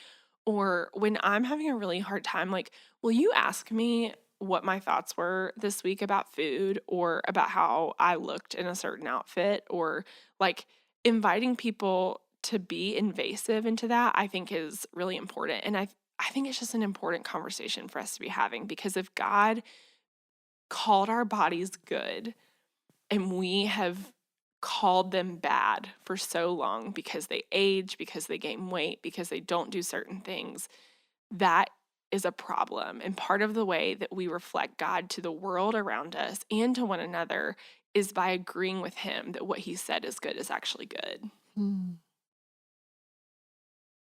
Or when I'm having a really hard time, like, will you ask me what my thoughts were this week about food or about how I looked in a certain outfit? Or like inviting people to be invasive into that, I think is really important. And I think it's just an important conversation for us to be having because if God called our bodies good and we have called them bad for so long because they age, because they gain weight, because they don't do certain things, that is a problem. And part of the way that we reflect God to the world around us and to one another is by agreeing with Him that what He said is good is actually good. Mm.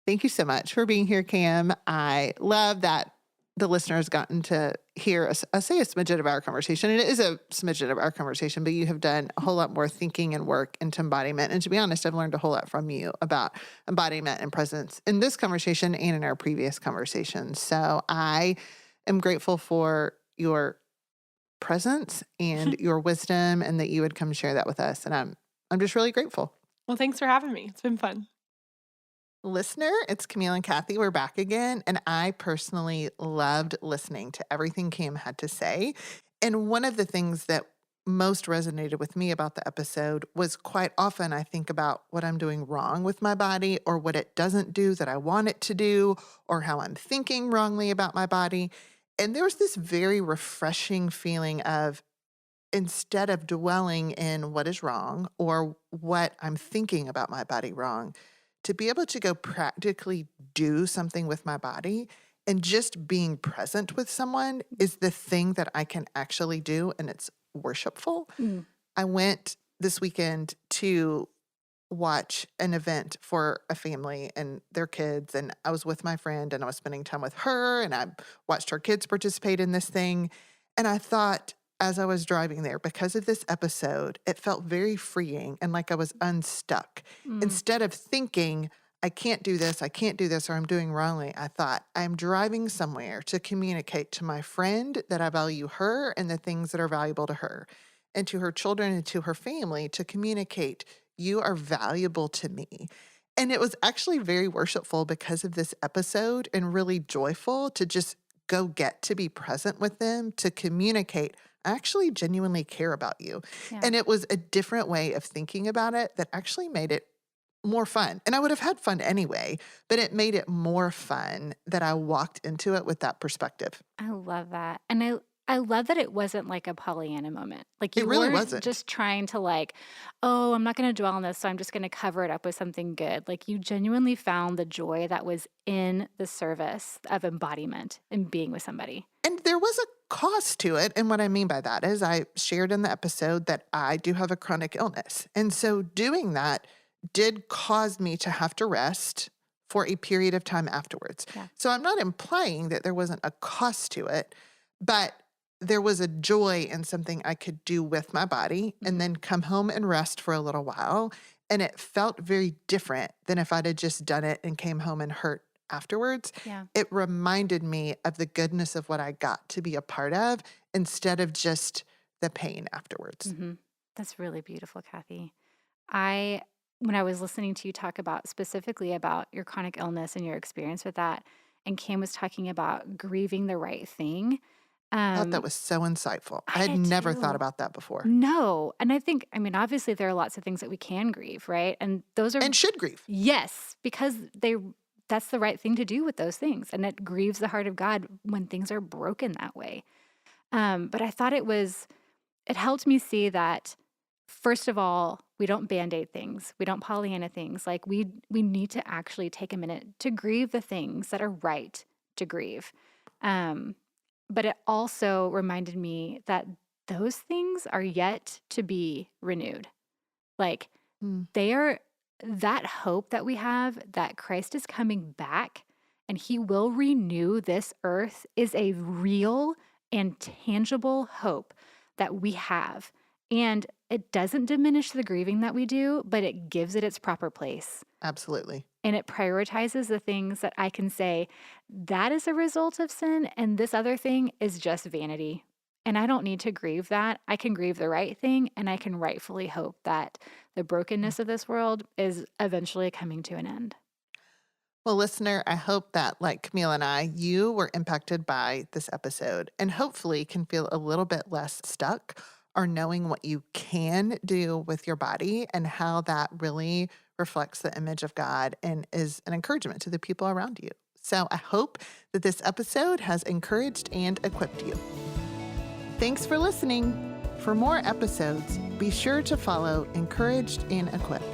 Thank you so much for being here, Cam. I love that the listeners gotten to hear us say a smidgen of our conversation. And it is a smidgen of our conversation, but you have done a whole lot more thinking and work into embodiment. And to be honest, I've learned a whole lot from you about embodiment and presence in this conversation and in our previous conversations. So I am grateful for your presence and your wisdom and that you would come share that with us. And I'm just really grateful. Well, thanks for having me. It's been fun. Listener, it's Camille and Kathy. We're back again. And I personally loved listening to everything Cam had to say. And one of the things that most resonated with me about the episode was quite often I think about what I'm doing wrong with my body or what it doesn't do that I want it to do or how I'm thinking wrongly about my body. And there was this very refreshing feeling of instead of dwelling in what is wrong or what I'm thinking about my body wrong, to be able to go practically do something with my body and just being present with someone is the thing that I can actually do. And it's worshipful. Mm. I went this weekend to watch an event for a family and their kids. And I was with my friend and I was spending time with her and I watched her kids participate in this thing. And I thought, as I was driving there, because of this episode, it felt very freeing and like I was unstuck. Mm. Instead of thinking, I can't do this, or I'm doing wrongly, I thought, I'm driving somewhere to communicate to my friend that I value her and the things that are valuable to her, and to her children and to her family to communicate, you are valuable to me. And it was actually very worshipful because of this episode and really joyful to just go get to be present with them, to communicate, I actually genuinely care about you. Yeah. And it was a different way of thinking about it that actually made it more fun. And I would have had fun anyway, but it made it more fun that I walked into it with that perspective. I love that. And I love that it wasn't like a Pollyanna moment. Like It you really weren't wasn't. just trying to like, oh, I'm not going to dwell on this, so I'm just going to cover it up with something good. Like you genuinely found the joy that was in the service of embodiment and being with somebody. And there was a cost to it. And what I mean by that is I shared in the episode that I do have a chronic illness. And so doing that did cause me to have to rest for a period of time afterwards. Yeah. So I'm not implying that there wasn't a cost to it, but there was a joy in something I could do with my body and then come home and rest for a little while. And it felt very different than if I'd have just done it and came home and hurt afterwards. Yeah. It reminded me of the goodness of what I got to be a part of instead of just the pain afterwards. Mm-hmm. That's really beautiful, Kathy. When I was listening to you talk about specifically about your chronic illness and your experience with that, and Kim was talking about grieving the right thing. I thought that was so insightful. I I had did never thought too. about that before No. And I mean, obviously there are lots of things that we can grieve, right? And those are, and should grieve. yes, because that's the right thing to do with those things. And it grieves the heart of God when things are broken that way. But I thought it helped me see that, first of all, we don't band-aid things. We don't Pollyanna things. Like we need to actually take a minute to grieve the things that are right to grieve. But it also reminded me that those things are yet to be renewed. Like Mm. they are that hope that we have that Christ is coming back and he will renew this earth is a real and tangible hope that we have. And it doesn't diminish the grieving that we do, but it gives it its proper place. Absolutely. And it prioritizes the things that I can say, that is a result of sin, and this other thing is just vanity. And I don't need to grieve that. I can grieve the right thing, and I can rightfully hope that the brokenness of this world is eventually coming to an end. Well, listener, I hope that, like Camille and I, you were impacted by this episode and hopefully can feel a little bit less stuck or knowing what you can do with your body and how that really reflects the image of God and is an encouragement to the people around you. So I hope that this episode has encouraged and equipped you. Thanks for listening. For more episodes, be sure to follow Encouraged and Equipped